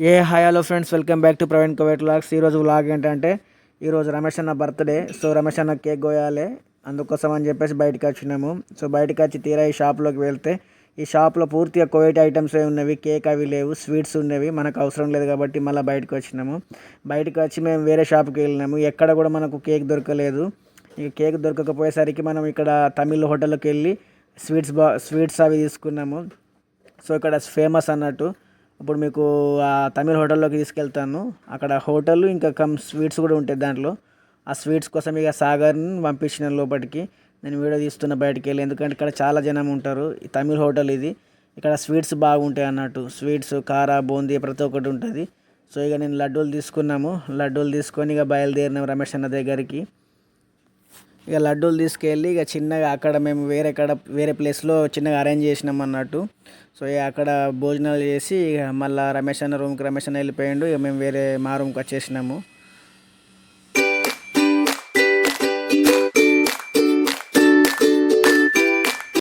Hi hello friends, welcome back to Praveen Kovet vlogs. ఈరోజు vlog ఏంటంటే ఈరోజు రమేష్ అన్న బర్త్డే. సో రమేష్ అన్న కేక్ కోయాలి, అందుకోసం అని చెప్పేసి బయటకు వచ్చినాము. సో బయటకు వచ్చి తీరా ఈ షాప్లోకి వెళ్తే ఈ షాప్లో పూర్తిగా కోవిడ్ ఐటమ్స్ ఉన్నవి, కేక్ అవి లేవు, స్వీట్స్ ఉన్నవి. మనకు అవసరం లేదు కాబట్టి మళ్ళీ బయటకు వచ్చినాము. బయటకు వచ్చి మేము వేరే షాప్కి వెళ్ళినాము. ఎక్కడ కూడా మనకు కేక్ దొరకలేదు. ఈ కేక్ దొరకకపోయేసరికి మనం ఇక్కడ తమిళ్ హోటల్కి వెళ్ళి స్వీట్స్ అవి తీసుకున్నాము. సో ఇక్కడ ఫేమస్ అన్నట్టు. ఇప్పుడు మీకు ఆ తమిళ్ హోటల్లోకి తీసుకెళ్తాను. అక్కడ హోటల్ ఇంకా స్వీట్స్ కూడా ఉంటాయి దాంట్లో. ఆ స్వీట్స్ కోసం ఇక సాగర్ని పంపించిన లోపలికి. నేను వీడియో తీస్తున్న బయటికి వెళ్ళి, ఎందుకంటే ఇక్కడ చాలా జనం ఉంటారు. ఈ తమిళ్ హోటల్ ఇది. ఇక్కడ స్వీట్స్ బాగుంటాయి అన్నట్టు. స్వీట్స్, కార, బూందీ ప్రతి ఒక్కటి ఉంటుంది. సో ఇక నేను లడ్డూలు తీసుకున్నాము. లడ్డూలు తీసుకొని ఇక బయలుదేరినాము రమేష్ అన్న దగ్గరికి. ఇక లడ్డూలు తీసుకెళ్ళి ఇక చిన్నగా అక్కడ మేము వేరే ప్లేస్లో చిన్నగా అరేంజ్ చేసినాం అన్నట్టు. సో ఇక అక్కడ భోజనాలు చేసి ఇక మళ్ళీ రమేష్ అన్న రూమ్కి రమేష్ అన్న వెళ్ళిపోయాడు. ఇక మేము మా రూమ్కి వచ్చేసినాము.